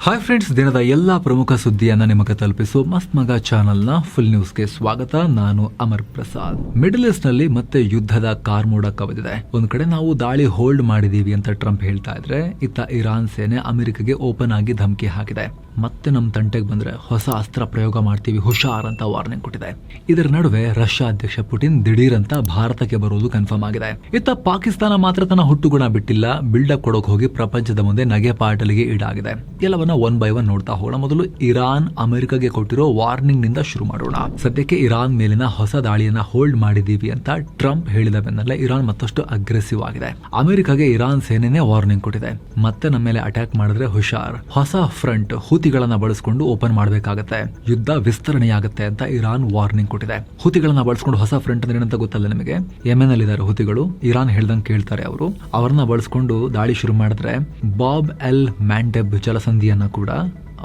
Hi friends, ದಿನದ ಎಲ್ಲಾ ಪ್ರಮುಖ ಸುದ್ದಿಯನ್ನ ನಿಮಗೆ ತಲುಪಿಸೋ ಮಸ್ತ್ ಮಗ ಚಾನೆಲ್ನ ಫುಲ್ ನ್ಯೂಸ್ಗೆ ಸ್ವಾಗತ. ನಾನು ಅಮರ್ ಪ್ರಸಾದ್. ಮಿಡಲ್ ಈಸ್ಟ್ ನಲ್ಲಿ ಮತ್ತೆ ಯುದ್ಧದ ಕಾರ್ಮೋಡ ಕವಿದಿದೆ. ಒಂದ್ ಕಡೆ ನಾವು ದಾಳಿ ಹೋಲ್ಡ್ ಮಾಡಿದೀವಿ ಅಂತ ಟ್ರಂಪ್ ಹೇಳ್ತಾ ಇದ್ರೆ, ಇತ್ತ ಇರಾನ್ ಸೇನೆ ಅಮೆರಿಕಗೆ ಓಪನ್ ಆಗಿ ಧಮಕಿ ಹಾಕಿದೆ. ಮತ್ತೆ ನಮ್ ತಂಟೆಗೆ ಬಂದ್ರೆ ಹೊಸ ಅಸ್ತ್ರ ಪ್ರಯೋಗ ಮಾಡ್ತೀವಿ, ಹುಷಾರ್ ಅಂತ ವಾರ್ನಿಂಗ್ ಕೊಟ್ಟಿದೆ. ಇದರ ನಡುವೆ ರಷ್ಯಾ ಅಧ್ಯಕ್ಷ ಪುಟಿನ್ ದಿಢೀರ್ ಅಂತ ಭಾರತಕ್ಕೆ ಬರೋದು ಕನ್ಫರ್ಮ್ ಆಗಿದೆ. ಇತ್ತ ಪಾಕಿಸ್ತಾನ ಮಾತ್ರ ತನ್ನ ಹುಟ್ಟುಗುಣ ಬಿಟ್ಟಿಲ್ಲ, ಬಿಲ್ಡಪ್ ಕೊಡೋಕ್ ಹೋಗಿ ಪ್ರಪಂಚದ ಮುಂದೆ ನಗೆ ಪಾಟಲಿಗೆ ಈಡಾಗಿದೆ. ಎಲ್ಲವನ್ನ ಒನ್ ಬೈ ಒನ್ ನೋಡ್ತಾ ಹೋಗೋಣ. ಮೊದಲು ಇರಾನ್ ಅಮೆರಿಕಗೆ ಕೊಟ್ಟಿರೋ ವಾರ್ನಿಂಗ್ ನಿಂದ ಶುರು ಮಾಡೋಣ. ಸದ್ಯಕ್ಕೆ ಇರಾನ್ ಮೇಲಿನ ಹೊಸ ದಾಳಿಯನ್ನ ಹೋಲ್ಡ್ ಮಾಡಿದೀವಿ ಅಂತ ಟ್ರಂಪ್ ಹೇಳಿದ ಬೆನ್ನಲ್ಲೇ ಇರಾನ್ ಮತ್ತಷ್ಟು ಅಗ್ರೆಸಿವ್ ಆಗಿದೆ. ಅಮೆರಿಕಗೆ ಇರಾನ್ ಸೇನೆನೇ ವಾರ್ನಿಂಗ್ ಕೊಟ್ಟಿದೆ, ಮತ್ತೆ ನಮ್ಮ ಮೇಲೆ ಅಟ್ಯಾಕ್ ಮಾಡಿದ್ರೆ ಹುಷಾರ್, ಹೊಸ ಫ್ರಂಟ್ ಹುತಿಗಳನ್ನ ಬಳಸಿಕೊಂಡು ಓಪನ್ ಮಾಡಬೇಕಾಗತ್ತೆ, ಯುದ್ಧ ವಿಸ್ತರಣೆಯಾಗುತ್ತೆ ಅಂತ ಇರಾನ್ ವಾರ್ನಿಂಗ್ ಕೊಟ್ಟಿದೆ. ಹುತಿಗಳನ್ನ ಬಳಸ್ಕೊಂಡು ಹೊಸ ಫ್ರಂಟ್ ಅಂದ್ರೆ ಏನಂತ ಗೊತ್ತಲ್ಲ ನಿಮಗೆ? ಯೆಮೆನ್ ಅಲ್ಲಿ ಇದ್ದಾರೆ ಹುತಿಗಳು, ಇರಾನ್ ಹೇಳ್ದಂಗೆ ಕೇಳ್ತಾರೆ ಅವರು. ಅವರನ್ನ ಬಳಸ್ಕೊಂಡು ದಾಳಿ ಶುರು ಮಾಡಿದ್ರೆ ಬಾಬ್ ಎಲ್ ಮ್ಯಾಂಡೆಬ್ ಜಲಸಂಧಿಯನ್ನ ಕೂಡ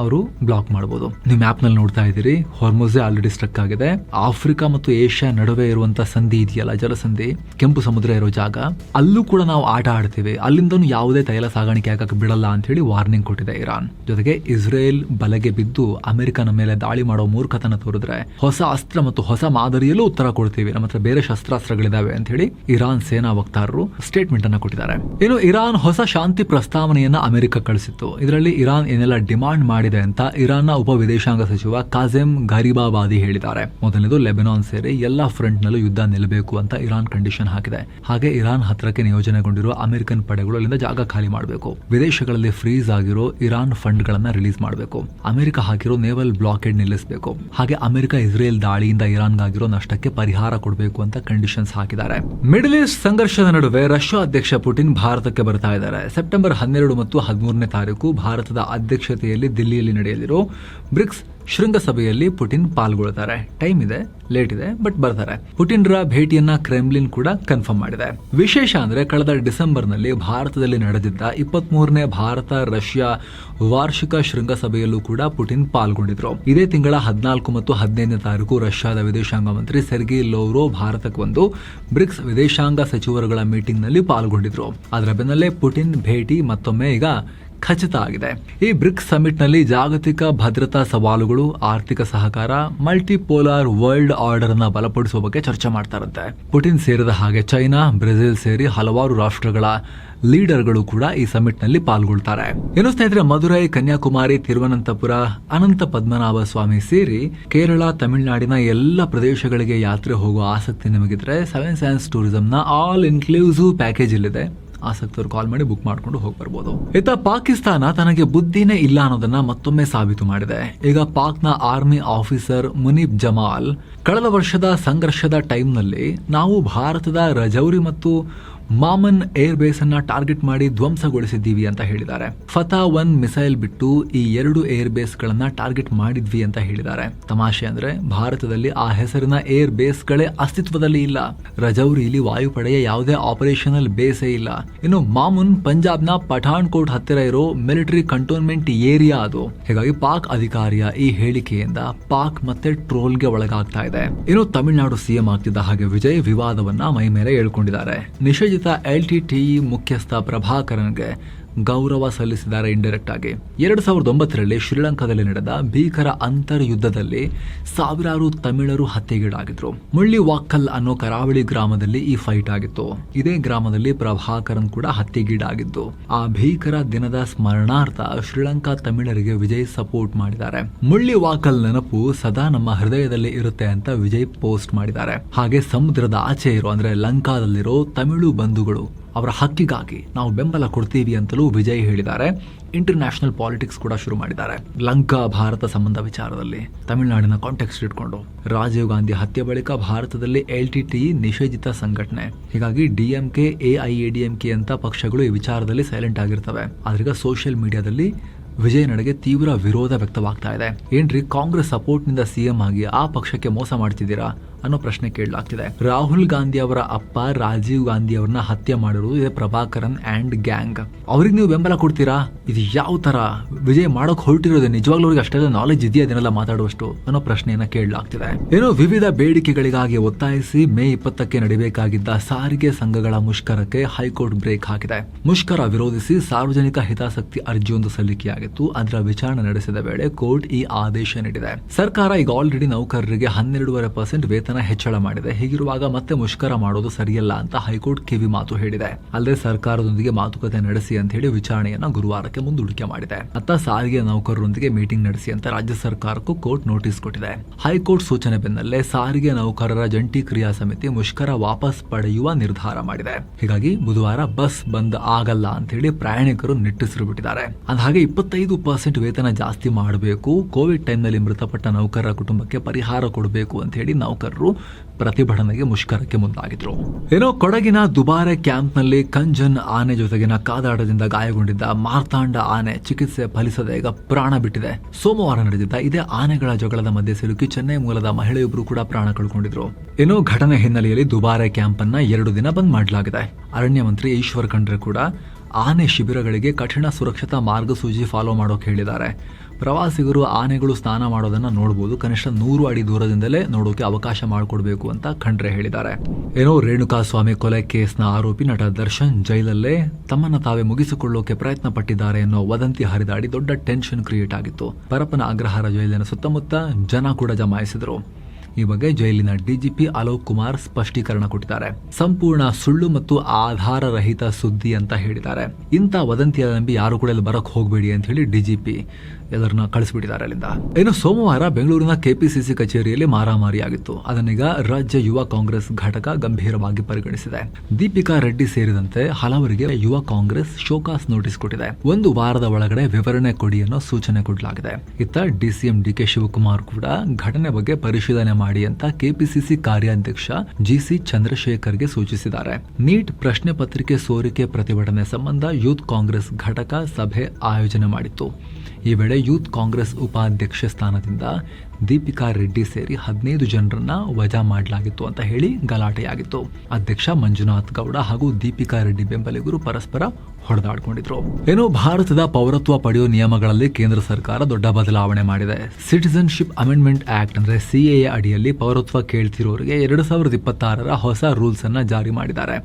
ಅವರು ಬ್ಲಾಕ್ ಮಾಡಬಹುದು. ನೀವು ಮ್ಯಾಪ್ ನಲ್ಲಿ ನೋಡ್ತಾ ಇದ್ದೀರಿ, ಹಾರ್ಮುಜ್ ಆಲ್ರೆಡಿ ಸ್ಟ್ರಕ್ ಆಗಿದೆ. ಆಫ್ರಿಕಾ ಮತ್ತು ಏಷ್ಯಾ ನಡುವೆ ಇರುವಂತಹ ಸಂಧಿ ಇದೆಯಲ್ಲ, ಜಲಸಂಧಿ, ಕೆಂಪು ಸಮುದ್ರ ಇರೋ ಜಾಗ, ಅಲ್ಲೂ ಕೂಡ ನಾವು ಆಟ ಆಡ್ತೀವಿ, ಅಲ್ಲಿಂದ ಯಾವುದೇ ತೈಲ ಸಾಗಾಣಿಕೆ ಆಗಕ್ಕೆ ಬಿಡಲ್ಲ ಅಂತ ಹೇಳಿ ವಾರ್ನಿಂಗ್ ಕೊಟ್ಟಿದೆ ಇರಾನ್. ಜೊತೆಗೆ ಇಸ್ರೇಲ್ ಬಲೆಗೆ ಬಿದ್ದು ಅಮೆರಿಕನ ಮೇಲೆ ದಾಳಿ ಮಾಡೋ ಮೂರ್ಖತನ ತೋರಿದ್ರೆ ಹೊಸ ಅಸ್ತ್ರ ಮತ್ತು ಹೊಸ ಮಾದರಿಯಲ್ಲೂ ಉತ್ತರ ಕೊಡ್ತೀವಿ, ನಮ್ಮ ಹತ್ರ ಬೇರೆ ಶಸ್ತ್ರಾಸ್ತ್ರಗಳಿದಾವೆ ಅಂತ ಹೇಳಿ ಇರಾನ್ ಸೇನಾ ವಕ್ತಾರರು ಸ್ಟೇಟ್ಮೆಂಟ್ ಅನ್ನ ಕೊಟ್ಟಿದ್ದಾರೆ. ಇನ್ನು ಇರಾನ್ ಹೊಸ ಶಾಂತಿ ಪ್ರಸ್ತಾವನೆಯನ್ನ ಅಮೆರಿಕ ಕಳಿಸಿತ್ತು. ಇದರಲ್ಲಿ ಇರಾನ್ ಏನೆಲ್ಲ ಡಿಮಾಂಡ್ ಮಾಡಿದೆ ಅಂತ ಇರಾನ್ನ ಉಪ ವಿದೇಶಾಂಗ ಸಚಿವ ಕಾಜೆಮ್ ಘರಿಬಾಬಾದಿ ಹೇಳಿದ್ದಾರೆ. ಮೊದಲನೇದು, ಲೆಬನಾನ್ ಸೇರಿ ಎಲ್ಲಾ ಫ್ರಂಟ್ ನಲ್ಲೂ ಯುದ್ಧ ನಿಲ್ಲಬೇಕು ಅಂತ ಇರಾನ್ ಕಂಡೀಷನ್ ಹಾಕಿದೆ. ಹಾಗೆ ಇರಾನ್ ಹತ್ರಕ್ಕೆ ನಿಯೋಜನೆಗೊಂಡಿರುವ ಅಮೆರಿಕನ್ ಪಡೆಗಳು ಅಲ್ಲಿಂದ ಜಾಗ ಖಾಲಿ ಮಾಡಬೇಕು. ವಿದೇಶಗಳಲ್ಲಿ ಫ್ರೀಸ್ ಆಗಿರೋ ಇರಾನ್ ಫಂಡ್ ಗಳನ್ನ ರಿಲೀಸ್ ಮಾಡಬೇಕು. ಅಮೆರಿಕ ಹಾಕಿರೋ ನೇವಲ್ ಬ್ಲಾಕೇಡ್ ನಿಲ್ಲಿಸಬೇಕು. ಹಾಗೆ ಅಮೆರಿಕ ಇಸ್ರೇಲ್ ದಾಳಿಯಿಂದ ಇರಾನ್ಗಾಗಿರೋ ನಷ್ಟಕ್ಕೆ ಪರಿಹಾರ ಕೊಡಬೇಕು ಅಂತ ಕಂಡೀಷನ್ಸ್ ಹಾಕಿದ್ದಾರೆ. ಮಿಡಲ್ ಈಸ್ಟ್ ಸಂಘರ್ಷದ ನಡುವೆ ರಷ್ಯಾ ಅಧ್ಯಕ್ಷ ಪುಟಿನ್ ಭಾರತಕ್ಕೆ ಬರ್ತಾ ಇದ್ದಾರೆ. ಸೆಪ್ಟೆಂಬರ್ 12 ಮತ್ತು 13ನೇ ತಾರೀಕು ಭಾರತದ ಅಧ್ಯಕ್ಷತೆಯಲ್ಲಿ ದಿಲ್ಲಿಯಲ್ಲಿ ನಡೆಯಲಿರೋ ಬ್ರಿಕ್ಸ್ ಶೃಂಗಸಭೆಯಲ್ಲಿ ಪುಟಿನ್ ಪಾಲ್ಗೊಳ್ತಾರೆ. ಟೈಮ್ ಇದೆ, ಲೇಟ್ ಇದೆ, ಬಟ್ ಬರ್ತಾರೆ. ಪುಟಿನ್ರ ಭೇಟಿಯನ್ನ ಕ್ರೆಮ್ಲಿನ್ ಕೂಡ ಕನ್ಫರ್ಮ್ ಮಾಡಿದೆ. ವಿಶೇಷ ಅಂದ್ರೆ, ಕಳೆದ ಡಿಸೆಂಬರ್ ನಲ್ಲಿ ಭಾರತದಲ್ಲಿ ನಡೆದಿದ್ದ 23ನೇ ಭಾರತ ರಷ್ಯಾ ವಾರ್ಷಿಕ ಶೃಂಗಸಭೆಯಲ್ಲೂ ಕೂಡ ಪುಟಿನ್ ಪಾಲ್ಗೊಂಡಿದ್ರು. ಇದೇ ತಿಂಗಳ 14 ಮತ್ತು 15ನೇ ತಾರೀಕು ರಷ್ಯಾದ ವಿದೇಶಾಂಗ ಮಂತ್ರಿ ಸೆರ್ಗಿ ಲೋವ್ರೋ ಭಾರತಕ್ಕೆ ಬಂದು ಬ್ರಿಕ್ಸ್ ವಿದೇಶಾಂಗ ಸಚಿವರುಗಳ ಮೀಟಿಂಗ್ ನಲ್ಲಿ ಪಾಲ್ಗೊಂಡಿದ್ರು. ಅದರ ಬೆನ್ನಲ್ಲೇ ಪುಟಿನ್ ಭೇಟಿ ಮತ್ತೊಮ್ಮೆ ಈಗ ಖಚಿತ ಆಗಿದೆ. ಈ ಬ್ರಿಕ್ಸ್ ಸಮಿಟ್ ನಲ್ಲಿ ಜಾಗತಿಕ ಭದ್ರತಾ ಸವಾಲುಗಳು, ಆರ್ಥಿಕ ಸಹಕಾರ, ಮಲ್ಟಿಪೋಲಾರ್ ವರ್ಲ್ಡ್ ಆರ್ಡರ್ ಅನ್ನ ಬಲಪಡಿಸುವ ಬಗ್ಗೆ ಚರ್ಚೆ ಮಾಡ್ತಾರಂತೆ. ಪುಟಿನ್ ಸೇರಿದ ಹಾಗೆ ಚೈನಾ, ಬ್ರೆಜಿಲ್ ಸೇರಿ ಹಲವಾರು ರಾಷ್ಟ್ರಗಳ ಲೀಡರ್ಗಳು ಕೂಡ ಈ ಸಮಿಟ್ ನಲ್ಲಿ ಪಾಲ್ಗೊಳ್ತಾರೆ. ಏನು ಸ್ನೇಹಿತರೆ, ಮಧುರೈ, ಕನ್ಯಾಕುಮಾರಿ, ತಿರುವನಂತಪುರ, ಅನಂತ ಪದ್ಮನಾಭ ಸ್ವಾಮಿ ಸೇರಿ ಕೇರಳ, ತಮಿಳುನಾಡಿನ ಎಲ್ಲ ಪ್ರದೇಶಗಳಿಗೆ ಯಾತ್ರೆ ಹೋಗುವ ಆಸಕ್ತಿ ನಿಮಗಿದ್ರೆ 7 ಸೈನ್ಸ್ ಟೂರಿಸಂ ನ ಆಲ್ ಇನ್ಕ್ಲೂಸಿವ್ ಪ್ಯಾಕೇಜ್ ಇಲ್ಲಿದೆ. ಆಸಕ್ತರು ಕಾಲ್ ಮಾಡಿ ಬುಕ್ ಮಾಡ್ಕೊಂಡು ಹೋಗಿ ಬರ್ಬೋದು. ಇತ್ತ ಪಾಕಿಸ್ತಾನ ತನಗೆ ಬುದ್ಧಿನೇ ಇಲ್ಲ ಅನ್ನೋದನ್ನ ಮತ್ತೊಮ್ಮೆ ಸಾಬೀತು ಮಾಡಿದೆ. ಈಗ ಪಾಕ್ನ ಆರ್ಮಿ ಆಫೀಸರ್ ಮುನೀಬ್ ಜಮಾಲ್ ಕಳೆದ ವರ್ಷದ ಸಂಘರ್ಷದ ಟೈಮ್ನಲ್ಲಿ ನಾವು ಭಾರತದ ರಜೌರಿ ಮತ್ತು ಮಾಮನ್ ಏರ್ ಬೇಸ್ ಅನ್ನ ಟಾರ್ಗೆಟ್ ಮಾಡಿ ಧ್ವಂಸಗೊಳಿಸಿದ್ದೀವಿ ಅಂತ ಹೇಳಿದ್ದಾರೆ. ಫತಾ 1 ಮಿಸೈಲ್ ಬಿಟ್ಟು ಈ 2 ಏರ್ ಬೇಸ್ ಗಳನ್ನ ಟಾರ್ಗೆಟ್ ಮಾಡಿದ್ವಿ ಅಂತ ಹೇಳಿದ್ದಾರೆ. ತಮಾಷೆ ಅಂದ್ರೆ, ಭಾರತದಲ್ಲಿ ಆ ಹೆಸರಿನ ಏರ್ ಬೇಸ್ ಗಳೇ ಅಸ್ತಿತ್ವದಲ್ಲಿ ಇಲ್ಲ. ರಜೌರಿಲಿ ವಾಯುಪಡೆಯ ಯಾವುದೇ ಆಪರೇಷನಲ್ ಬೇಸೇ ಇಲ್ಲ. ಇನ್ನು ಮಾಮುನ್ ಪಂಜಾಬ್ನ ಪಠಾಣ್ ಕೋಟ್ ಹತ್ತಿರ ಇರೋ ಮಿಲಿಟರಿ ಕಂಟೋನ್ಮೆಂಟ್ ಏರಿಯಾ ಅದು. ಹೀಗಾಗಿ ಪಾಕ್ ಅಧಿಕಾರಿಯ ಈ ಹೇಳಿಕೆಯಿಂದ ಪಾಕ್ ಮತ್ತೆ ಟ್ರೋಲ್ಗೆ ಒಳಗಾಗ್ತಾ ಇದೆ. ಇನ್ನು ತಮಿಳುನಾಡು ಸಿಎಂ ಆಗ್ತಿದ್ದ ಹಾಗೆ ವಿಜಯ್ ವಿವಾದವನ್ನ ಮೈ ಮೇಲೆ ಹೇಳ್ಕೊಂಡಿದ್ದಾರೆ. ನಿಷೇಧಿತ LTTE ಮುಖ್ಯಸ್ಥ ಪ್ರಭಾಕರನ್ಗೆ ಗೌರವ ಸಲ್ಲಿಸಿದ್ದಾರೆ ಇಂಡೈರೆಕ್ಟ್ ಆಗಿ. 2009ರಲ್ಲಿ ಶ್ರೀಲಂಕಾದಲ್ಲಿ ನಡೆದ ಭೀಕರ ಅಂತರ್ ಯುದ್ಧದಲ್ಲಿ ಸಾವಿರಾರು ತಮಿಳರು ಹತ್ಯೆಗೀಡಾಗಿದ್ರು. ಮುಳ್ಳಿವಾಕ್ಕಲ್ ಅನ್ನೋ ಕರಾವಳಿ ಗ್ರಾಮದಲ್ಲಿ ಈ ಫೈಟ್ ಆಗಿತ್ತು. ಇದೇ ಗ್ರಾಮದಲ್ಲಿ ಪ್ರಭಾಕರನ್ ಕೂಡ ಹತ್ಯೆಗೀಡಾಗಿದ್ದು. ಆ ಭೀಕರ ದಿನದ ಸ್ಮರಣಾರ್ಥ ಶ್ರೀಲಂಕಾ ತಮಿಳರಿಗೆ ವಿಜಯ್ ಸಪೋರ್ಟ್ ಮಾಡಿದ್ದಾರೆ. ಮುಳ್ಳಿವಾಕಲ್ ನೆನಪು ಸದಾ ನಮ್ಮ ಹೃದಯದಲ್ಲಿ ಇರುತ್ತೆ ಅಂತ ವಿಜಯ್ ಪೋಸ್ಟ್ ಮಾಡಿದ್ದಾರೆ. ಹಾಗೆ ಸಮುದ್ರದ ಆಚೆ ಇರೋ ಅಂದ್ರೆ ಲಂಕಾದಲ್ಲಿರೋ ತಮಿಳು ಬಂಧುಗಳು ಅವರ ಹಕ್ಕಿಗಾಗಿ ನಾವು ಬೆಂಬಲ ಕೊಡ್ತೀವಿ ಅಂತಲೂ ವಿಜಯ್ ಹೇಳಿದ್ದಾರೆ. ಇಂಟರ್ ನ್ಯಾಷನಲ್ ಪಾಲಿಟಿಕ್ಸ್ ಕೂಡ ಶುರು ಮಾಡಿದ್ದಾರೆ. ಲಂಕಾ ಭಾರತ ಸಂಬಂಧ ವಿಚಾರದಲ್ಲಿ ತಮಿಳುನಾಡಿನ ಕಾಂಟೆಕ್ಸ್ಟ್ ಇಟ್ಕೊಂಡು ರಾಜೀವ್ ಗಾಂಧಿ ಹತ್ಯೆ ಬಳಿಕ ಭಾರತದಲ್ಲಿ LTTE ನಿಷೇಧಿತ ಸಂಘಟನೆ. ಹೀಗಾಗಿ DMK, AIADMK ಅಂತ ಪಕ್ಷಗಳು ಈ ವಿಚಾರದಲ್ಲಿ ಸೈಲೆಂಟ್ ಆಗಿರ್ತವೆ. ಆದ್ರೀಗ ಸೋಷಿಯಲ್ ಮೀಡಿಯಾದಲ್ಲಿ ವಿಜಯ್ ನಡೆಗೆ ತೀವ್ರ ವಿರೋಧ ವ್ಯಕ್ತವಾಗ್ತಾ ಇದೆ. ಏನ್ರಿ, ಕಾಂಗ್ರೆಸ್ ಸಪೋರ್ಟ್ ನಿಂದ CM ಆಗಿ ಆ ಪಕ್ಷಕ್ಕೆ ಮೋಸ ಮಾಡ್ತಿದ್ದೀರಾ ಅನ್ನೋ ಪ್ರಶ್ನೆ ಕೇಳಲಾಗ್ತಿದೆ. ರಾಹುಲ್ ಗಾಂಧಿ ಅವರ ಅಪ್ಪ ರಾಜೀವ್ ಗಾಂಧಿ ಅವರನ್ನ ಹತ್ಯೆ ಮಾಡಿರುವುದು ಇದೆ ಪ್ರಭಾಕರನ್ ಅಂಡ್ ಗ್ಯಾಂಗ್. ಅವ್ರಿಗೆ ನೀವು ಬೆಂಬಲ ಕೊಡ್ತೀರಾ? ಇದು ಯಾವ ತರ ವಿಜಯ್ ಮಾಡೋಕ್ ಹೊರಟಿರೋದು? ನಿಜವಾಗ್ಲೂ ಅವ್ರಿಗೆ ಅಷ್ಟೆಲ್ಲ ನಾಲೆಜ್ ಇದೆಯಾ ಅದನ್ನೆಲ್ಲ ಮಾತಾಡುವಷ್ಟು ಅನ್ನೋ ಪ್ರಶ್ನೆಯನ್ನ ಕೇಳಲಾಗ್ತಿದೆ. ಏನೋ ವಿವಿಧ ಬೇಡಿಕೆಗಳಿಗಾಗಿ ಒತ್ತಾಯಿಸಿ ಮೇ 20ಕ್ಕೆ ನಡೆಯಬೇಕಾಗಿದ್ದ ಸಾರಿಗೆ ಸಂಘಗಳ ಮುಷ್ಕರಕ್ಕೆ ಹೈಕೋರ್ಟ್ ಬ್ರೇಕ್ ಹಾಕಿದೆ. ಮುಷ್ಕರ ವಿರೋಧಿಸಿ ಸಾರ್ವಜನಿಕ ಹಿತಾಸಕ್ತಿ ಅರ್ಜಿಯೊಂದು ಸಲ್ಲಿಕೆಯಾಗಿತ್ತು. ಅದರ ವಿಚಾರಣೆ ನಡೆಸಿದ ವೇಳೆ ಕೋರ್ಟ್ ಈ ಆದೇಶ ನೀಡಿದೆ. ಸರ್ಕಾರ ಈಗ ಆಲ್ರೆಡಿ ನೌಕರರಿಗೆ 12.5% ವೇತನ ಹೆಚ್ಚಳ ಮಾಡಿದೆ. ಹೀಗಿರುವಾಗ ಮತ್ತೆ ಮುಷ್ಕರ ಮಾಡೋದು ಸರಿಯಲ್ಲ ಅಂತ ಹೈಕೋರ್ಟ್ ಕಿವಿ ಮಾತು ಹೇಳಿದೆ. ಅಲ್ಲದೆ ಸರ್ಕಾರದೊಂದಿಗೆ ಮಾತುಕತೆ ನಡೆಸಿ ಅಂತ ಹೇಳಿ ವಿಚಾರಣೆಯನ್ನ ಗುರುವಾರಕ್ಕೆ ಮುಂದೂಡಿಕೆ ಮಾಡಿದೆ. ಅತ್ತ ಸಾರಿಗೆ ನೌಕರರೊಂದಿಗೆ ಮೀಟಿಂಗ್ ನಡೆಸಿ ಅಂತ ರಾಜ್ಯ ಸರ್ಕಾರಕ್ಕೂ ಕೋರ್ಟ್ ನೋಟಿಸ್ ಕೊಟ್ಟಿದೆ. ಹೈಕೋರ್ಟ್ ಸೂಚನೆ ಬೆನ್ನಲ್ಲೇ ಸಾರಿಗೆ ನೌಕರರ ಜಂಟಿ ಕ್ರಿಯಾ ಸಮಿತಿ ಮುಷ್ಕರ ವಾಪಸ್ ಪಡೆಯುವ ನಿರ್ಧಾರ ಮಾಡಿದೆ. ಹೀಗಾಗಿ ಬುಧವಾರ ಬಸ್ ಬಂದ್ ಆಗಲ್ಲ ಅಂತ ಹೇಳಿ ಪ್ರಯಾಣಿಕರು ನಿಟ್ಟುಸಿರು ಬಿಟ್ಟಿದ್ದಾರೆ. ಹಾಗೆ 25% ವೇತನ ಜಾಸ್ತಿ ಮಾಡಬೇಕು, ಕೋವಿಡ್ ಟೈಮ್ನಲ್ಲಿ ಮೃತಪಟ್ಟ ನೌಕರರ ಕುಟುಂಬಕ್ಕೆ ಪರಿಹಾರ ಕೊಡಬೇಕು ಅಂತ ಹೇಳಿ ನೌಕರರು ಪ್ರತಿಭಟನೆಗೆ ಮುಷ್ಕರಕ್ಕೆ ಮುಂದಾಗಿದ್ರು. ಏನೋ ಕೊಡಗಿನ ದುಬಾರೆ ಕ್ಯಾಂಪ್ನಲ್ಲಿ ಕಂಜನ್ ಆನೆ ಜೊತೆಗಿನ ಕಾದಾಟದಿಂದ ಗಾಯಗೊಂಡಿದ್ದ ಮಾರ್ತಾಂಡ ಆನೆ ಚಿಕಿತ್ಸೆ ಫಲಿಸದೆ ಈಗ ಪ್ರಾಣ ಬಿಟ್ಟಿದೆ. ಸೋಮವಾರ ನಡೆದಿದ್ದ ಇದೇ ಆನೆಗಳ ಜಗಳದ ಮಧ್ಯೆ ಸಿಲುಕಿ ಚೆನ್ನೈ ಮೂಲದ ಮಹಿಳೆಯೊಬ್ಬರು ಕೂಡ ಪ್ರಾಣ ಕಳ್ಕೊಂಡಿದ್ರು. ಏನೋ ಘಟನೆ ಹಿನ್ನೆಲೆಯಲ್ಲಿ ದುಬಾರೆ ಕ್ಯಾಂಪ್ ಅನ್ನ 2 ದಿನ ಬಂದ್ ಮಾಡಲಾಗಿದೆ. ಅರಣ್ಯ ಮಂತ್ರಿ ಈಶ್ವರ್ ಖಂಡ್ರೆ ಕೂಡ ಆನೆ ಶಿಬಿರಗಳಿಗೆ ಕಠಿಣ ಸುರಕ್ಷತಾ ಮಾರ್ಗಸೂಚಿ ಫಾಲೋ ಮಾಡೋಕೆ ಹೇಳಿದ್ದಾರೆ. ಪ್ರವಾಸಿಗರು ಆನೆಗಳು ಸ್ನಾನ ಮಾಡೋದನ್ನ ನೋಡಬಹುದು, ಕನಿಷ್ಠ 100 ಅಡಿ ದೂರದಿಂದಲೇ ನೋಡೋಕೆ ಅವಕಾಶ ಮಾಡಿಕೊಡ್ಬೇಕು ಅಂತ ಖಂಡ್ರೆ ಹೇಳಿದ್ದಾರೆ. ಏನೋ ರೇಣುಕಾ ಸ್ವಾಮಿ ಕೊಲೆ ಕೇಸ್ನ ಆರೋಪಿ ನಟ ದರ್ಶನ್ ಜೈಲಲ್ಲೇ ತಮ್ಮನ್ನ ತಾವೇ ಮುಗಿಸಿಕೊಳ್ಳೋಕೆ ಪ್ರಯತ್ನ ಪಟ್ಟಿದ್ದಾರೆ ಅನ್ನೋ ವದಂತಿ ಹರಿದಾಡಿ ದೊಡ್ಡ ಟೆನ್ಷನ್ ಕ್ರಿಯೇಟ್ ಆಗಿತ್ತು. ಪರಪ್ಪನ ಅಗ್ರಹಾರ ಜೈಲಿನ ಸುತ್ತಮುತ್ತ ಜನ ಕೂಡ ಜಮಾಯಿಸಿದ್ರು. ಈ ಬಗ್ಗೆ ಜೈಲಿನ ಡಿಜಿಪಿ ಅಲೋಕ್ ಕುಮಾರ್ ಸ್ಪಷ್ಟೀಕರಣ ಕೊಟ್ಟಿದ್ದಾರೆ. ಸಂಪೂರ್ಣ ಸುಳ್ಳು ಮತ್ತು ಆಧಾರರಹಿತ ಸುದ್ದಿ ಅಂತ ಹೇಳಿದ್ದಾರೆ. ಇಂಥ ವದಂತಿಯ ನಂಬಿ ಯಾರು ಕೂಡ ಇಲ್ಲಿ ಬರಕ್ ಹೋಗಬೇಡಿ ಅಂತ ಹೇಳಿ ಡಿಜಿಪಿ ಎಲ್ಲರನ್ನ ಕಳಿಸ್ಬಿಟ್ಟಿದ್ದಾರೆ ಅಲ್ಲಿಂದ. ಇನ್ನು ಸೋಮವಾರ ಬೆಂಗಳೂರಿನ ಕೆಪಿಸಿಸಿ ಕಚೇರಿಯಲ್ಲಿ ಮಾರಾಮಾರಿ ಆಗಿತ್ತು. ಅದನ್ನೀಗ ರಾಜ್ಯ ಯುವ ಕಾಂಗ್ರೆಸ್ ಘಟಕ ಗಂಭೀರವಾಗಿ ಪರಿಗಣಿಸಿದೆ. ದೀಪಿಕಾ ರೆಡ್ಡಿ ಸೇರಿದಂತೆ ಹಲವರಿಗೆ ಯುವ ಕಾಂಗ್ರೆಸ್ ಶೋಕಾಸ್ ನೋಟಿಸ್ ಕೊಟ್ಟಿದೆ. 1 ವಾರದ ಒಳಗಡೆ ವಿವರಣೆ ಕೊಡಿ ಅನ್ನೋ ಸೂಚನೆ ಕೊಡಲಾಗಿದೆ. ಇತ್ತ ಡಿಸಿಎಂ ಡಿಕೆ ಶಿವಕುಮಾರ್ ಕೂಡ ಘಟನೆ ಬಗ್ಗೆ ಪರಿಶೀಲನೆ ಮಾಡಿ ಅಂತ ಕೆಪಿಸಿಸಿ ಕಾರ್ಯಾಧ್ಯಕ್ಷ ಜಿಸಿ ಚಂದ್ರಶೇಖರ್ಗೆ ಸೂಚಿಸಿದ್ದಾರೆ. ನೀಟ್ ಪ್ರಶ್ನೆ ಪತ್ರಿಕೆ ಸೋರಿಕೆ ಪ್ರತಿಭಟನೆ ಸಂಬಂಧ ಯೂತ್ ಕಾಂಗ್ರೆಸ್ ಘಟಕ ಸಭೆ ಆಯೋಜನೆ ಮಾಡಿತ್ತು. ಈ ವೇಳೆ ಯೂತ್ ಕಾಂಗ್ರೆಸ್ ಉಪಾಧ್ಯಕ್ಷ ಸ್ಥಾನದಿಂದ ದೀಪಿಕಾ ರೆಡ್ಡಿ ಸೇರಿ 15 ಜನರನ್ನ ವಜಾ ಮಾಡಲಾಗಿತ್ತು ಅಂತ ಹೇಳಿ ಗಲಾಟೆಯಾಗಿತ್ತು. ಅಧ್ಯಕ್ಷ ಮಂಜುನಾಥ್ ಗೌಡ ಹಾಗೂ ದೀಪಿಕಾ ರೆಡ್ಡಿ ಬೆಂಬಲಿಗರು ಪರಸ್ಪರ ಹೊಡೆದಾಡಿಕೊಂಡಿದ್ರು. ಏನೋ ಭಾರತದ ಪೌರತ್ವ ಪಡೆಯುವ ನಿಯಮಗಳಲ್ಲಿ ಕೇಂದ್ರ ಸರ್ಕಾರ ದೊಡ್ಡ ಬದಲಾವಣೆ ಮಾಡಿದೆ. ಸಿಟಿಜನ್ಶಿಪ್ ಅಮೆಂಡ್ಮೆಂಟ್ ಆಕ್ಟ್ ಅಂದ್ರೆ ಸಿಎಎ ಅಡಿಯಲ್ಲಿ ಪೌರತ್ವ ಕೇಳ್ತಿರೋರಿಗೆ 2026ರ ಹೊಸ ರೂಲ್ಸ್ ಅನ್ನ ಜಾರಿ ಮಾಡಿದ್ದಾರೆ.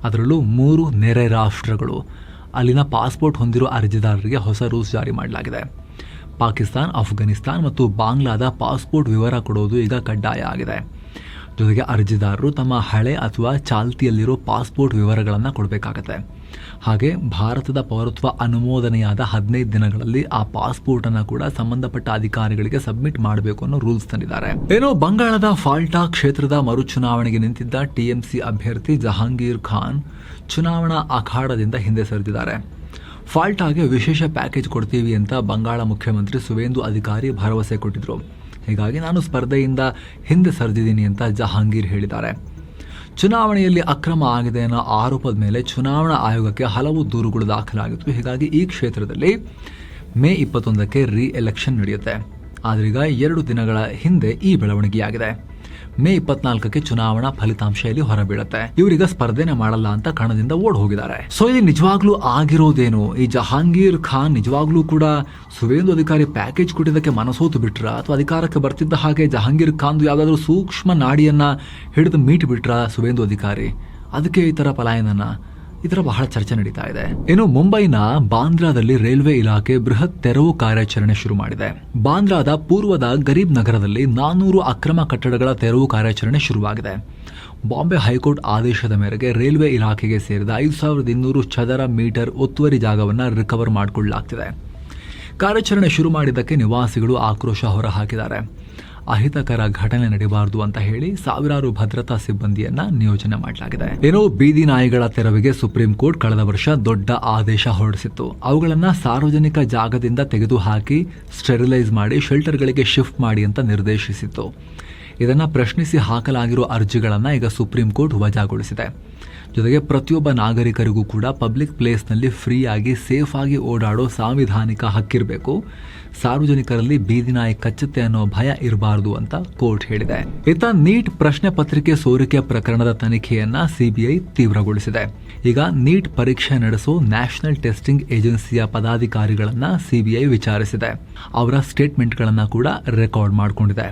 ಅದರಲ್ಲೂ 3 ನೆರೆ ರಾಷ್ಟ್ರಗಳು ಅಲ್ಲಿನ ಪಾಸ್ಪೋರ್ಟ್ ಹೊಂದಿರುವ ಅರ್ಜಿದಾರರಿಗೆ ಹೊಸ ರೂಲ್ಸ್ ಜಾರಿ ಮಾಡಲಾಗಿದೆ. ಪಾಕಿಸ್ತಾನ್, ಅಫ್ಘಾನಿಸ್ತಾನ್ ಮತ್ತು ಬಾಂಗ್ಲಾದ ಪಾಸ್ಪೋರ್ಟ್ ವಿವರ ಕೊಡೋದು ಈಗ ಕಡ್ಡಾಯ ಆಗಿದೆ. ಜೊತೆಗೆ ಅರ್ಜಿದಾರರು ತಮ್ಮ ಹಳೆ ಅಥವಾ ಚಾಲ್ತಿಯಲ್ಲಿರೋ ಪಾಸ್ಪೋರ್ಟ್ ವಿವರಗಳನ್ನು ಕೊಡಬೇಕಾಗತ್ತೆ. ಹಾಗೆ ಭಾರತದ ಪೌರತ್ವ ಅನುಮೋದನೆಯಾದ 15 ದಿನಗಳಲ್ಲಿ ಆ ಪಾಸ್ಪೋರ್ಟ್ ಅನ್ನ ಕೂಡ ಸಂಬಂಧಪಟ್ಟ ಅಧಿಕಾರಿಗಳಿಗೆ ಸಬ್ಮಿಟ್ ಮಾಡಬೇಕು ಅನ್ನೋ ರೂಲ್ಸ್ ತಂದಿದ್ದಾರೆ. ಏನೋ ಬಂಗಾಳದ ಫಾಲ್ಟಾ ಕ್ಷೇತ್ರದ ಮರುಚುನಾವಣೆಗೆ ನಿಂತಿದ್ದ ಟಿಎಂಸಿ ಅಭ್ಯರ್ಥಿ ಜಹಾಂಗೀರ್ ಖಾನ್ ಚುನಾವಣಾ ಅಖಾಡದಿಂದ ಹಿಂದೆ ಸರಿದಿದ್ದಾರೆ. ಫಾಲ್ಟಾಗೆ ವಿಶೇಷ ಪ್ಯಾಕೇಜ್ ಕೊಡ್ತೀವಿ ಅಂತ ಬಂಗಾಳ ಮುಖ್ಯಮಂತ್ರಿ ಸುವೇಂದು ಅಧಿಕಾರಿ ಭರವಸೆ ಕೊಟ್ಟಿದ್ರು. ಹೀಗಾಗಿ ನಾನು ಸ್ಪರ್ಧೆಯಿಂದ ಹಿಂದೆ ಸರಿದಿದ್ದೀನಿ ಅಂತ ಜಹಾಂಗೀರ್ ಹೇಳಿದ್ದಾರೆ. ಚುನಾವಣೆಯಲ್ಲಿ ಅಕ್ರಮ ಆಗಿದೆ ಅನ್ನೋ ಆರೋಪದ ಮೇಲೆ ಚುನಾವಣಾ ಆಯೋಗಕ್ಕೆ ಹಲವು ದೂರುಗಳು ದಾಖಲಾಗಿತ್ತು. ಹೀಗಾಗಿ ಈ ಕ್ಷೇತ್ರದಲ್ಲಿ ಮೇ 21ಕ್ಕೆ ರೀಎಲೆಕ್ಷನ್ ನಡೆಯುತ್ತೆ. ಆದರೆ ಈಗ 2 ದಿನಗಳ ಹಿಂದೆ ಈ ಬೆಳವಣಿಗೆಯಾಗಿದೆ. ಮೇ 24ಕ್ಕೆ ಚುನಾವಣಾ ಫಲಿತಾಂಶ ಇಲ್ಲಿ ಹೊರಬೀಳುತ್ತೆ. ಇವರೀಗ ಸ್ಪರ್ಧೆನೆ ಮಾಡಲ್ಲ ಅಂತ ಕಣದಿಂದ ಓಡ್ ಹೋಗಿದ್ದಾರೆ. ಸೊ ಇಲ್ಲಿ ನಿಜವಾಗ್ಲೂ ಆಗಿರೋದೇನು? ಈ ಜಹಾಂಗೀರ್ ಖಾನ್ ನಿಜವಾಗ್ಲೂ ಕೂಡ ಸುವೇಂದು ಅಧಿಕಾರಿ ಪ್ಯಾಕೇಜ್ ಕೊಟ್ಟಿದ್ದಕ್ಕೆ ಮನಸೋತು ಬಿಟ್ರ, ಅಥವಾ ಅಧಿಕಾರಕ್ಕೆ ಬರ್ತಿದ್ದ ಹಾಗೆ ಜಹಾಂಗೀರ್ ಖಾನ್ ಯಾವ್ದಾದ್ರು ಸೂಕ್ಷ್ಮ ನಾಡಿಯನ್ನ ಹಿಡಿದು ಮೀಟ್ ಬಿಟ್ರ ಸುವೇಂದು ಅಧಿಕಾರಿ, ಅದಕ್ಕೆ ಈ ತರ ಪಲಾಯನ, ಈ ತರ ಬಹಳ ಚರ್ಚೆ ನಡೀತಾ ಇದೆ. ಇನ್ನು ಮುಂಬೈನ ಬಾಂದ್ರಾದಲ್ಲಿ ರೈಲ್ವೆ ಇಲಾಖೆ ಬೃಹತ್ ತೆರವು ಕಾರ್ಯಾಚರಣೆ ಶುರು ಮಾಡಿದೆ. ಬಾಂದ್ರಾದ ಪೂರ್ವದ ಗರೀಬ್ ನಗರದಲ್ಲಿ 400 ಅಕ್ರಮ ಕಟ್ಟಡಗಳ ತೆರವು ಕಾರ್ಯಾಚರಣೆ ಶುರುವಾಗಿದೆ. ಬಾಂಬೆ ಹೈಕೋರ್ಟ್ ಆದೇಶದ ಮೇರೆಗೆ ರೈಲ್ವೆ ಇಲಾಖೆಗೆ ಸೇರಿದ 5200 ಚದರ ಮೀಟರ್ ಒತ್ತುವರಿ ಜಾಗವನ್ನು ರಿಕವರ್ ಮಾಡಿಕೊಳ್ಳಲಾಗ್ತಿದೆ. ಕಾರ್ಯಾಚರಣೆ ಶುರು ಮಾಡಿದ್ದಕ್ಕೆ ನಿವಾಸಿಗಳು ಆಕ್ರೋಶ ಹೊರಹಾಕಿದ್ದಾರೆ. ಅಹಿತಕರ ಘಟನೆ ನಡೆಯಬಾರದು ಅಂತ ಹೇಳಿ ಸಾವಿರಾರು ಭದ್ರತಾ ಸಿಬ್ಬಂದಿಯನ್ನ ನಿಯೋಜನೆ ಮಾಡಲಾಗಿದೆ. ಏನೋ ಬೀದಿ ನಾಯಿಗಳ ತೆರವಿಗೆ ಸುಪ್ರೀಂ ಕೋರ್ಟ್ ಕಳೆದ ವರ್ಷ ದೊಡ್ಡ ಆದೇಶ ಹೊರಡಿಸಿತ್ತು. ಅವುಗಳನ್ನ ಸಾರ್ವಜನಿಕ ಜಾಗದಿಂದ ತೆಗೆದುಹಾಕಿ ಸ್ಟೆರಿಲೈಸ್ ಮಾಡಿ ಶೆಲ್ಟರ್ಗಳಿಗೆ ಶಿಫ್ಟ್ ಮಾಡಿ ಅಂತ ನಿರ್ದೇಶಿಸಿತ್ತು. ಇದನ್ನ ಪ್ರಶ್ನಿಸಿ ಹಾಕಲಾಗಿರುವ ಅರ್ಜಿಗಳನ್ನ ಈಗ ಸುಪ್ರೀಂ ಕೋರ್ಟ್ ವಜಾಗೊಳಿಸಿದೆ. ಜೊತೆಗೆ ಪ್ರತಿಯೊಬ್ಬ ನಾಗರಿಕರಿಗೂ ಕೂಡ ಪಬ್ಲಿಕ್ ಪ್ಲೇಸ್ನಲ್ಲಿ ಫ್ರೀ ಆಗಿ ಸೇಫ್ ಆಗಿ ಓಡಾಡೋ ಸಾಂವಿಧಾನಿಕ ಹಕ್ಕಿರಬೇಕು. ಸಾರ್ವಜನಿಕರಲ್ಲಿ ಬೀದಿ ನಾಯಿ ಕಚ್ಚುತ್ತೆ ಅನ್ನೋ ಭಯ ಇರಬಾರದು ಅಂತ ಕೋರ್ಟ್ ಹೇಳಿದೆ. ಇತ್ತ ನೀಟ್ ಪ್ರಶ್ನೆ ಪತ್ರಿಕೆ ಸೋರಿಕೆ ಪ್ರಕರಣದ ತನಿಖೆಯನ್ನ ಸಿಬಿಐ ತೀವ್ರಗೊಳಿಸಿದೆ. ಈಗ ನೀಟ್ ಪರೀಕ್ಷೆ ನಡೆಸೋ ನ್ಯಾಷನಲ್ ಟೆಸ್ಟಿಂಗ್ ಏಜೆನ್ಸಿಯ ಪದಾಧಿಕಾರಿಗಳನ್ನ ಸಿಬಿಐ ವಿಚಾರಿಸಿದೆ. ಅವರ ಸ್ಟೇಟ್ಮೆಂಟ್ಗಳನ್ನ ಕೂಡ ರೆಕಾರ್ಡ್ ಮಾಡಿಕೊಂಡಿದೆ.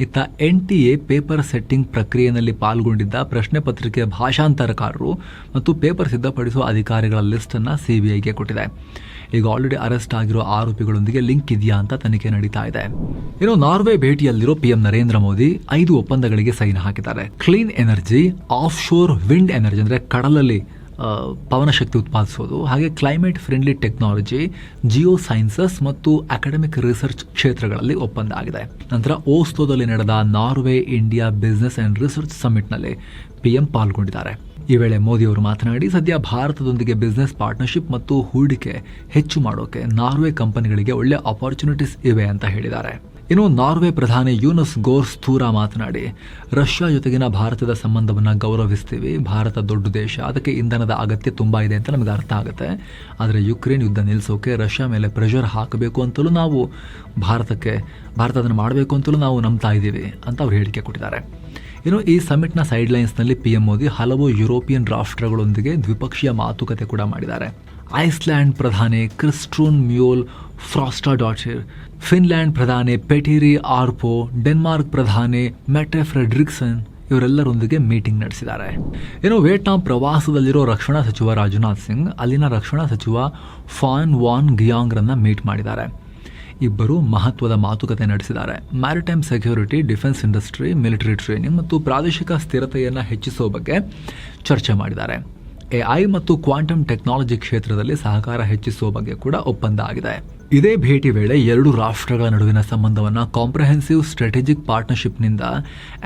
ಇತ್ತ NTA ಪೇಪರ್ ಸೆಟ್ಟಿಂಗ್ ಪ್ರಕ್ರಿಯೆಯಲ್ಲಿ ಪಾಲ್ಗೊಂಡಿದ್ದ ಪ್ರಶ್ನೆ ಪತ್ರಿಕೆ ಭಾಷಾಂತರಕಾರರು ಮತ್ತು ಪೇಪರ್ ಸಿದ್ಧಪಡಿಸುವ ಅಧಿಕಾರಿಗಳ ಲಿಸ್ಟ್ ಅನ್ನ ಸಿಬಿಐಗೆ ಕೊಟ್ಟಿದೆ. ಈಗ ಆಲ್ರೆಡಿ ಅರೆಸ್ಟ್ ಆಗಿರೋ ಆರೋಪಿಗಳೊಂದಿಗೆ ಲಿಂಕ್ ಇದೆಯಾ ಅಂತ ತನಿಖೆ ನಡೀತಾ ಇದೆ. ಇನ್ನು ನಾರ್ವೆ ಭೇಟಿಯಲ್ಲಿರೋ PM ನರೇಂದ್ರ ಮೋದಿ 5 ಒಪ್ಪಂದಗಳಿಗೆ ಸೈನ್ ಹಾಕಿದ್ದಾರೆ. Clean energy, offshore wind energy ಅಂದ್ರೆ ಕಡಲಲ್ಲಿ ಪವನ ಶಕ್ತಿ ಉತ್ಪಾದಿಸೋದು, ಹಾಗೆ climate friendly technology, geosciences ಮತ್ತು ಅಕಾಡೆಮಿಕ್ ರಿಸರ್ಚ್ ಕ್ಷೇತ್ರಗಳಲ್ಲಿ ಒಪ್ಪಂದ ಆಗಿದೆ. ನಂತರ ಓಸ್ಲೋದಲ್ಲಿ ನಡೆದ Norway India business and research ಸಮಿಟ್ನಲ್ಲಿ PM ಪಾಲ್ಗೊಂಡಿದ್ದಾರೆ. ಈ ವೇಳೆ ಮೋದಿ ಅವರು ಮಾತನಾಡಿ, ಸದ್ಯ ಭಾರತದೊಂದಿಗೆ ಬಿಸಿನೆಸ್ ಪಾರ್ಟ್ನರ್ಶಿಪ್ ಮತ್ತು ಹೂಡಿಕೆ ಹೆಚ್ಚು ಮಾಡೋಕೆ ನಾರ್ವೆ ಕಂಪನಿಗಳಿಗೆ ಒಳ್ಳೆ ಅಪಾರ್ಚುನಿಟೀಸ್ ಇವೆ ಅಂತ ಹೇಳಿದ್ದಾರೆ. ಇನ್ನು ನಾರ್ವೆ ಪ್ರಧಾನಿ ಯೂನಸ್ ಗೋರ್ ಸ್ಥೂರ ಮಾತನಾಡಿ, ರಷ್ಯಾ ಜೊತೆಗಿನ ಭಾರತದ ಸಂಬಂಧವನ್ನು ಗೌರವಿಸ್ತೀವಿ. ಭಾರತ ದೊಡ್ಡ ದೇಶ, ಅದಕ್ಕೆ ಇಂಧನದ ಅಗತ್ಯ ತುಂಬಾ ಇದೆ ಅಂತ ನಮಗೆ ಅರ್ಥ ಆಗುತ್ತೆ. ಆದರೆ ಯುಕ್ರೇನ್ ಯುದ್ಧ ನಿಲ್ಲಿಸೋಕೆ ರಷ್ಯಾ ಮೇಲೆ ಪ್ರೆಷರ್ ಹಾಕಬೇಕು ಅಂತಲೂ ನಾವು ಭಾರತ ಅದನ್ನು ಮಾಡಬೇಕು ಅಂತಲೂ ನಾವು ನಂಬ್ತಾ ಇದ್ದೀವಿ ಅಂತ ಅವರು ಹೇಳಿಕೆ ಕೊಟ್ಟಿದ್ದಾರೆ. ಇನ್ನು ಈ ಸಮಿಟ್ನ ಸೈಡ್ಲೈನ್ಸ್ನಲ್ಲಿ PM ಮೋದಿ ಹಲವು ಯುರೋಪಿಯನ್ ರಾಷ್ಟ್ರಗಳೊಂದಿಗೆ ದ್ವಿಪಕ್ಷೀಯ ಮಾತುಕತೆ ಕೂಡ ಮಾಡಿದ್ದಾರೆ. ಐಸ್ಲ್ಯಾಂಡ್ ಪ್ರಧಾನಿ ಕ್ರಿಸ್ಟೋನ್ ಮ್ಯೂಲ್ ಫ್ರಾಸ್ಟಾಡಾಟಿರ್, ಫಿನ್ಲ್ಯಾಂಡ್ ಪ್ರಧಾನಿ ಪೆಟಿರಿ ಆರ್ಪೋ, ಡೆನ್ಮಾರ್ಕ್ ಪ್ರಧಾನಿ ಮೆಟೆ ಫ್ರೆಡ್ರಿಕ್ಸನ್ ಇವರೆಲ್ಲರೊಂದಿಗೆ ಮೀಟಿಂಗ್ ನಡೆಸಿದ್ದಾರೆ. ಇನ್ನು ವಿಯೆಟ್ನಾಂ ಪ್ರವಾಸದಲ್ಲಿರೋ ರಕ್ಷಣಾ ಸಚಿವ ರಾಜನಾಥ್ ಸಿಂಗ್ ಅಲ್ಲಿನ ರಕ್ಷಣಾ ಸಚಿವ ಫಾನ್ ವಾನ್ ಗಿಯಾಂಗ್ರನ್ನ ಮೀಟ್ ಮಾಡಿದ್ದಾರೆ. ಇಬ್ಬರು ಮಹತ್ವದ ಮಾತುಕತೆ ನಡೆಸಿದ್ದಾರೆ. Maritime security, defence industry, military training ಮತ್ತು ಪ್ರಾದೇಶಿಕ ಸ್ಥಿರತೆಯನ್ನು ಹೆಚ್ಚಿಸುವ ಬಗ್ಗೆ ಚರ್ಚೆ ಮಾಡಿದ್ದಾರೆ. AI ಮತ್ತು ಕ್ವಾಂಟಮ್ ಟೆಕ್ನಾಲಜಿ ಕ್ಷೇತ್ರದಲ್ಲಿ ಸಹಕಾರ ಹೆಚ್ಚಿಸುವ ಬಗ್ಗೆ ಕೂಡ ಒಪ್ಪಂದ ಆಗಿದೆ. ಇದೇ ಭೇಟಿ ವೇಳೆ 2 ರಾಷ್ಟ್ರಗಳ ನಡುವಿನ ಸಂಬಂಧವನ್ನು ಕಾಂಪ್ರಹೆನ್ಸಿವ್ ಸ್ಟ್ರಾಟಜಿಕ್ ಪಾರ್ಟ್ನರ್ಶಿಪ್ನಿಂದ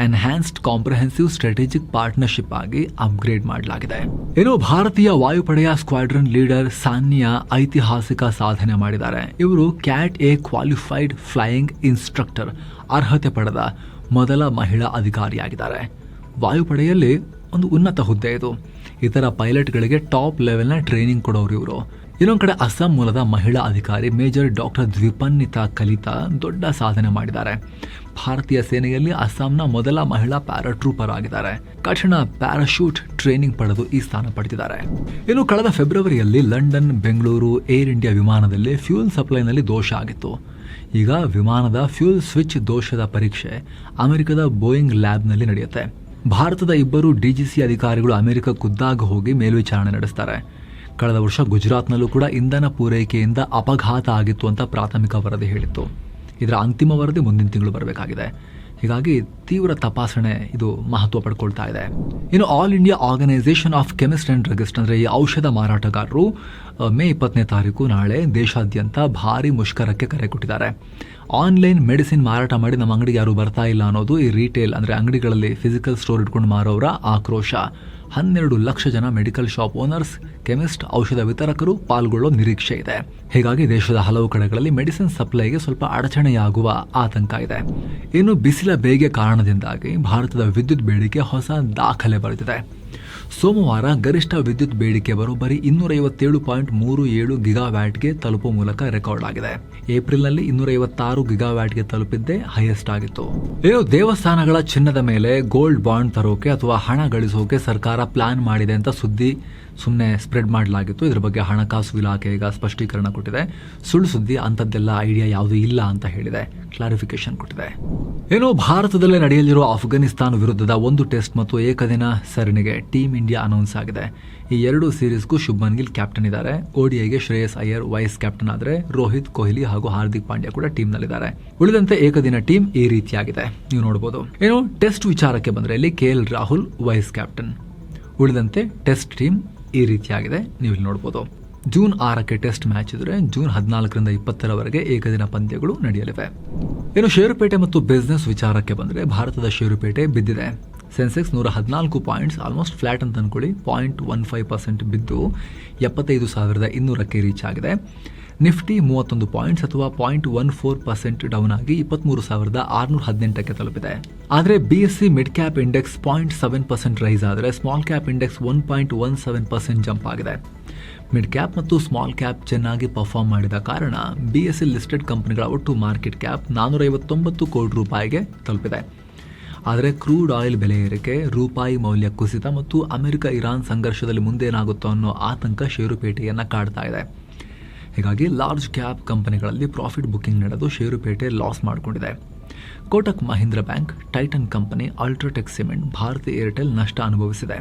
ಎನ್ಹ್ಯಾನ್ಸ್ಡ್ ಕಾಂಪ್ರಹೆನ್ಸಿವ್ ಸ್ಟ್ರಾಟಜಿಕ್ ಪಾರ್ಟ್ನರ್ಶಿಪ್ ಆಗಿ ಅಪ್ಗ್ರೇಡ್ ಮಾಡಲಾಗಿದೆ. ಇನ್ನು ಭಾರತೀಯ ವಾಯುಪಡೆಯ ಸ್ಕ್ವಾಡ್ರನ್ ಲೀಡರ್ ಸಾನ್ಯಾ ಐತಿಹಾಸಿಕ ಸಾಧನೆ ಮಾಡಿದ್ದಾರೆ. ಇವರು CAT A qualified flying instructor ಅರ್ಹತೆ ಪಡೆದ ಮೊದಲ ಮಹಿಳಾ ಅಧಿಕಾರಿಯಾಗಿದ್ದಾರೆ. ವಾಯುಪಡೆಯಲ್ಲಿ ಒಂದು ಉನ್ನತ ಹುದ್ದೆ ಇದು. ಇತರ ಪೈಲಟ್ಗಳಿಗೆ ಟಾಪ್ ಲೆವೆಲ್ನ ಟ್ರೈನಿಂಗ್ ಕೊಡೋರು ಇವರು. ಇನ್ನೊಂದು ಕಡೆ ಅಸ್ಸಾಂ ಮೂಲದ ಮಹಿಳಾ ಅಧಿಕಾರಿ ಮೇಜರ್ ಡಾಕ್ಟರ್ ದ್ವಿಪನ್ನಿತಾ ಕಲಿತಾ ದೊಡ್ಡ ಸಾಧನೆ ಮಾಡಿದ್ದಾರೆ. ಭಾರತೀಯ ಸೇನೆಯಲ್ಲಿ ಅಸ್ಸಾಂನ ಮೊದಲ ಮಹಿಳಾ ಪ್ಯಾರಾಟ್ರೂಪರ್ ಆಗಿದ್ದಾರೆ. ಕಠಿಣ ಪ್ಯಾರಾಶೂಟ್ ಟ್ರೈನಿಂಗ್ ಪಡೆದು ಈ ಸ್ಥಾನ ಪಡೆದಿದ್ದಾರೆ. ಇನ್ನು ಕಳೆದ ಫೆಬ್ರವರಿಯಲ್ಲಿ ಲಂಡನ್, ಬೆಂಗಳೂರು ಏರ್ ಇಂಡಿಯಾ ವಿಮಾನದಲ್ಲಿ ಫ್ಯೂಲ್ ಸಪ್ಲೈನಲ್ಲಿ ದೋಷ ಆಗಿತ್ತು. ಈಗ ವಿಮಾನದ ಫ್ಯೂಲ್ ಸ್ವಿಚ್ ದೋಷದ ಪರೀಕ್ಷೆ ಅಮೆರಿಕದ ಬೋಯಿಂಗ್ ಲ್ಯಾಬ್ನಲ್ಲಿ ನಡೆಯುತ್ತೆ. ಭಾರತದ 2 DGC ಅಧಿಕಾರಿಗಳು ಅಮೆರಿಕ ಖುದ್ದಾಗಿ ಹೋಗಿ ಮೇಲ್ವಿಚಾರಣೆ ನಡೆಸ್ತಾರೆ. ಕಳೆದ ವರ್ಷ ಗುಜರಾತ್ನಲ್ಲೂ ಕೂಡ ಇಂಧನ ಪೂರೈಕೆಯಿಂದ ಅಪಘಾತ ಆಗಿತ್ತು ಅಂತ ಪ್ರಾಥಮಿಕ ವರದಿ ಹೇಳಿತ್ತು. ಇದರ ಅಂತಿಮ ವರದಿ ಮುಂದಿನ ತಿಂಗಳು ಬರಬೇಕಾಗಿದೆ. ಹೀಗಾಗಿ ತೀವ್ರ ತಪಾಸಣೆ ಇದು ಮಹತ್ವ ಪಡ್ಕೊಳ್ತಾ ಇದೆ. ಇನ್ನು all India organisation of chemist and druggist ಅಂದರೆ ಈ ಔಷಧ ಮಾರಾಟಗಾರರು ಮೇ 20ನೇ ತಾರೀಕು ನಾಳೆ ದೇಶಾದ್ಯಂತ ಭಾರಿ ಮುಷ್ಕರಕ್ಕೆ ಕರೆ ಕೊಟ್ಟಿದ್ದಾರೆ. ಆನ್ಲೈನ್ ಮೆಡಿಸಿನ್ ಮಾರಾಟ ಮಾಡಿ ನಮ್ಮ ಅಂಗಡಿಗೆ ಯಾರು ಬರ್ತಾ ಇಲ್ಲ ಅನ್ನೋದು ಈ ರಿಟೇಲ್ ಅಂದರೆ ಅಂಗಡಿಗಳಲ್ಲಿ ಫಿಸಿಕಲ್ ಸ್ಟೋರ್ ಇಟ್ಕೊಂಡು ಮಾರೋರ ಆಕ್ರೋಶ. 12 ಲಕ್ಷ ಜನ ಮೆಡಿಕಲ್ ಶಾಪ್ ಓನರ್ಸ್, ಕೆಮಿಸ್ಟ್, ಔಷಧ ವಿತರಕರು ಪಾಲ್ಗೊಳ್ಳೋ ನಿರೀಕ್ಷೆ ಇದೆ. ಹೀಗಾಗಿ ದೇಶದ ಹಲವು ಕಡೆಗಳಲ್ಲಿ ಮೆಡಿಸಿನ್ ಸಪ್ಲೈಗೆ ಸ್ವಲ್ಪ ಅಡಚಣೆಯಾಗುವ ಆತಂಕ ಇದೆ. ಇನ್ನು ಬಿಸಿಲ ಬೇಗೆ ಕಾರಣದಿಂದಾಗಿ ಭಾರತದ ವಿದ್ಯುತ್ ಬೇಡಿಕೆ ಹೊಸ ದಾಖಲೆ ಬರೆದಿದೆ. ಸೋಮವಾರ ಗರಿಷ್ಠ ವಿದ್ಯುತ್ ಬೇಡಿಕೆ ಬರೋಬ್ಬರಿ 257.37 ಗಿಗಾವ್ಯಾಟ್ಗೆ ತಲುಪುವ ಮೂಲಕ ರೆಕಾರ್ಡ್ ಆಗಿದೆ. ಏಪ್ರಿಲ್ನಲ್ಲಿ 256 ಗಿಗಾವ್ಯಾಟ್ಗೆ ತಲುಪಿದ್ದೇ ಹೈಯೆಸ್ಟ್ ಆಗಿತ್ತು. ಇನ್ನು ದೇವಸ್ಥಾನಗಳ ಚಿನ್ನದ ಮೇಲೆ ಗೋಲ್ಡ್ ಬಾಂಡ್ ತರೋಕೆ ಅಥವಾ ಹಣ ಗಳಿಸೋಕೆ ಸರ್ಕಾರ ಪ್ಲಾನ್ ಮಾಡಿದೆ ಅಂತ ಸುದ್ದಿ ಸುಮ್ಮನೆ ಸ್ಪ್ರೆಡ್ ಮಾಡಲಾಗಿತ್ತು. ಇದರ ಬಗ್ಗೆ ಹಣಕಾಸು ಇಲಾಖೆ ಈಗ ಸ್ಪಷ್ಟೀಕರಣ ಕೊಟ್ಟಿದೆ. ಸುಳ್ಳು ಸುದ್ದಿ, ಅಂಥದ್ದೆಲ್ಲ ಐಡಿಯಾ ಯಾವುದೂ ಇಲ್ಲ ಅಂತ ಹೇಳಿದೆ, ಕ್ಲಾರಿಫಿಕೇಶನ್ ಕೊಟ್ಟಿದೆ. ಇನ್ನು ಭಾರತದಲ್ಲೇ ನಡೆಯಲಿರುವ ಅಫ್ಘಾನಿಸ್ತಾನ ವಿರುದ್ಧದ 1 ಟೆಸ್ಟ್ ಮತ್ತು ಏಕದಿನ ಸರಣಿಗೆ ಟೀಮ್ ಇಂಡಿಯಾ ಅನೌನ್ಸ್ ಆಗಿದೆ. ಈ 2 ಸೀರೀಸ್ಗೂ ಶುಭ್ಮನ್ ಗಿಲ್ ಕ್ಯಾಪ್ಟನ್ ಇದ್ದಾರೆ. ODIಗೆ ಶ್ರೇಯಸ್ ಅಯ್ಯರ್ ವೈಸ್ ಕ್ಯಾಪ್ಟನ್ ಆದರೆ ರೋಹಿತ್ ಕೊಹ್ಲಿ ಹಾಗೂ ಹಾರ್ದಿಕ್ ಪಾಂಡ್ಯ ಕೂಡ ಟೀಮ್ನಲ್ಲಿದ್ದಾರೆ. ಉಳಿದಂತೆ ಏಕದಿನ ಟೀಮ್ ಈ ರೀತಿಯಾಗಿದೆ, ನೀವು ನೋಡಬಹುದು. ಇನ್ನು ಟೆಸ್ಟ್ ವಿಚಾರಕ್ಕೆ ಬಂದರೆ ಇಲ್ಲಿ KL ರಾಹುಲ್ ವೈಸ್ ಕ್ಯಾಪ್ಟನ್. ಉಳಿದಂತೆ ಟೆಸ್ಟ್ ಟೀಮ್ ಈ ರೀತಿಯಾಗಿದೆ, ನೀವು ಇಲ್ಲಿ ನೋಡಬಹುದು. ಜೂನ್ 6ಕ್ಕೆ ಟೆಸ್ಟ್ ಮ್ಯಾಚ್ ಇದ್ರೆ ಜೂನ್ 14ರಿಂದ 20ರವರೆಗೆ ಏಕದಿನ ಪಂದ್ಯಗಳು ನಡೆಯಲಿವೆ. ಇನ್ನು ಷೇರುಪೇಟೆ ಮತ್ತು ಬಿಸ್ನೆಸ್ ವಿಚಾರಕ್ಕೆ ಬಂದರೆ ಭಾರತದ ಷೇರುಪೇಟೆ ಬಿದ್ದಿದೆ. ಸೆನ್ಸೆಕ್ಸ್ 114 ಪಾಯಿಂಟ್ಸ್ ಆಲ್ಮೋಸ್ಟ್ ಫ್ಲಾಟ್ ಅಂತ ಅನ್ಕೊಳ್ಳಿ, 0.15% ಬಿದ್ದು 75,200ಕ್ಕೆ ರೀಚ್ ಆಗಿದೆ. ನಿಫ್ಟಿ 31 ಪಾಯಿಂಟ್ಸ್ ಅಥವಾ 0.14% ಡೌನ್ ಆಗಿ 23,618ಕ್ಕೆ ತಲುಪಿದೆ. ಆದರೆ BSE mid cap index 0.7% rise ಆದರೆ ಸ್ಮಾಲ್ ಕ್ಯಾಪ್ ಇಂಡೆಕ್ಸ್ 1.17% ಜಂಪ್ ಆಗಿದೆ. ಮಿಡ್ ಕ್ಯಾಪ್ ಮತ್ತು ಸ್ಮಾಲ್ ಕ್ಯಾಪ್ ಚೆನ್ನಾಗಿ ಪರ್ಫಾರ್ಮ್ ಮಾಡಿದ ಕಾರಣ BSE ಲಿಸ್ಟೆಡ್ ಕಂಪನಿಗಳ ಒಟ್ಟು ಮಾರ್ಕೆಟ್ ಕ್ಯಾಪ್ 459 ಕೋಟಿ ರೂಪಾಯಿಗೆ ತಲುಪಿದೆ. ಆದರೆ ಕ್ರೂಡ್ ಆಯಿಲ್ ಬೆಲೆ ಏರಿಕೆ, ರೂಪಾಯಿ ಮೌಲ್ಯ ಕುಸಿತ ಮತ್ತು ಅಮೆರಿಕ ಇರಾನ್ ಸಂಘರ್ಷದಲ್ಲಿ ಮುಂದೇನಾಗುತ್ತೋ ಅನ್ನೋ ಆತಂಕ ಷೇರುಪೇಟೆಯನ್ನು ಕಾಡ್ತಾ ಇದೆ. ಹೀಗಾಗಿ ಲಾರ್ಜ್ ಕ್ಯಾಪ್ ಕಂಪನಿಗಳಲ್ಲಿ ಪ್ರಾಫಿಟ್ ಬುಕಿಂಗ್ ನಡೆದು ಷೇರುಪೇಟೆ ಲಾಸ್ ಮಾಡಿಕೊಂಡಿದೆ. Kotak Mahindra bank, Titan company, UltraTech cement, Bharti Airtel ನಷ್ಟ ಅನುಭವಿಸಿದೆ.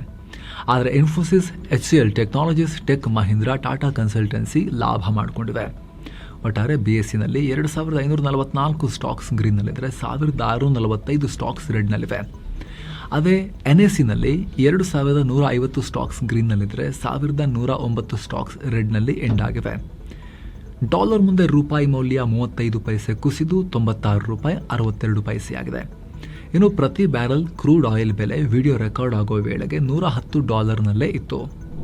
ಆದರೆ Infosys, HCL technologies, tech Mahindra, Tata consultancy ಲಾಭ ಮಾಡಿಕೊಂಡಿವೆ. ಒಟ್ಟಾರೆ BSEನಲ್ಲಿ 2,544 ಸ್ಟಾಕ್ಸ್ ಗ್ರೀನ್ನಲ್ಲಿದ್ದರೆ 1,645 ಸ್ಟಾಕ್ಸ್ ರೆಡ್ನಲ್ಲಿವೆ. ಅದೇ NSEನಲ್ಲಿ 2,150 ಸ್ಟಾಕ್ಸ್ ಗ್ರೀನ್ನಲ್ಲಿದ್ದರೆ 1,109 ಸ್ಟಾಕ್ಸ್ ರೆಡ್ನಲ್ಲಿ ಎಂಡ್ ಆಗಿವೆ. ಡಾಲರ್ ಮುಂದೆ ರೂಪಾಯಿ ಮೌಲ್ಯ 35 ಪೈಸೆ ಕುಸಿದು 96 ರೂಪಾಯಿ 62 ಪೈಸೆ ಆಗಿದೆ. ಇನ್ನು ಪ್ರತಿ ಬ್ಯಾರಲ್ ಕ್ರೂಡ್ ಆಯಿಲ್ ಬೆಲೆ ವಿಡಿಯೋ ರೆಕಾರ್ಡ್ ಆಗೋ ವೇಳೆಗೆ $110ನಲ್ಲೇ ಇತ್ತು.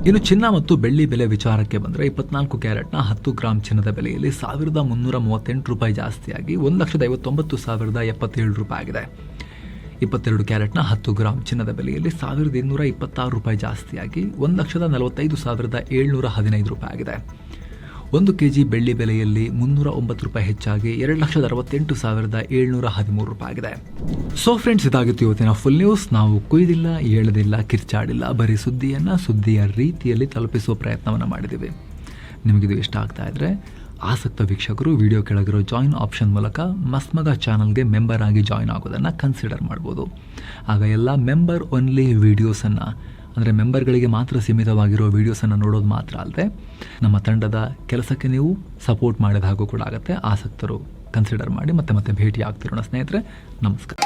ಇನ್ನು ಚಿನ್ನ ಮತ್ತು ಬೆಳ್ಳಿ ಬೆಲೆ ವಿಚಾರಕ್ಕೆ ಬಂದರೆ 24 ಕ್ಯಾರೆಟ್ನ 10 ಗ್ರಾಂ ಚಿನ್ನದ ಬೆಲೆಯಲ್ಲಿ 1,338 ರೂಪಾಯಿ ಜಾಸ್ತಿಯಾಗಿ 1,59,077 ರೂಪಾಯಿ ಆಗಿದೆ. 22 ಕ್ಯಾರೆಟ್ನ 10 ಗ್ರಾಂ ಚಿನ್ನದ ಬೆಲೆಯಲ್ಲಿ 1,226 ರೂಪಾಯಿ ಜಾಸ್ತಿಯಾಗಿ 1,45,715 ರೂಪಾಯಿ ಆಗಿದೆ. 1 ಕೆಜಿ ಬೆಳ್ಳಿ ಬೆಲೆಯಲ್ಲಿ 309 ರೂಪಾಯಿ ಹೆಚ್ಚಾಗಿ 2,68,713 ರೂಪಾಯಿ ಆಗಿದೆ. ಸೊ ಫ್ರೆಂಡ್ಸ್, ಇದಾಗಿತ್ತು ಇವತ್ತಿನ ಫುಲ್ ನ್ಯೂಸ್. ನಾವು ಕೊಯ್ದಿಲ್ಲ, ಹೇಳದಿಲ್ಲ, ಕಿರ್ಚಾಡಿಲ್ಲ, ಬರೀ ಸುದ್ದಿಯ ರೀತಿಯಲ್ಲಿ ತಲುಪಿಸುವ ಪ್ರಯತ್ನವನ್ನು ಮಾಡಿದ್ದೀವಿ. ನಿಮಗಿದು ಇಷ್ಟ ಆಗ್ತಾ ಇದ್ರೆ ಆಸಕ್ತ ವೀಕ್ಷಕರು ವಿಡಿಯೋ ಕೆಳಗಿರೋ ಜಾಯಿನ್ ಆಪ್ಷನ್ ಮೂಲಕ ಮಸ್ಮಗ ಚಾನಲ್ಗೆ ಮೆಂಬರ್ ಆಗಿ ಜಾಯಿನ್ ಆಗೋದನ್ನು ಕನ್ಸಿಡರ್ ಮಾಡ್ಬೋದು. ಆಗ ಎಲ್ಲ ಮೆಂಬರ್ ಓನ್ಲಿ ವೀಡಿಯೋಸನ್ನು, ಅಂದರೆ ಮೆಂಬರ್ಗಳಿಗೆ ಮಾತ್ರ ಸೀಮಿತವಾಗಿರೋ ವೀಡಿಯೋಸನ್ನು ನೋಡೋದು ಮಾತ್ರ ಅಲ್ಲದೆ ನಮ್ಮ ತಂಡದ ಕೆಲಸಕ್ಕೆ ನೀವು ಸಪೋರ್ಟ್ ಮಾಡಿದ ಹಾಗೂ ಕೂಡ ಆಗುತ್ತೆ. ಆಸಕ್ತರು ಕನ್ಸಿಡರ್ ಮಾಡಿ ಮತ್ತೆ ಭೇಟಿ ಆಗ್ತಿರೋಣ ಸ್ನೇಹಿತರೆ. ನಮಸ್ಕಾರ.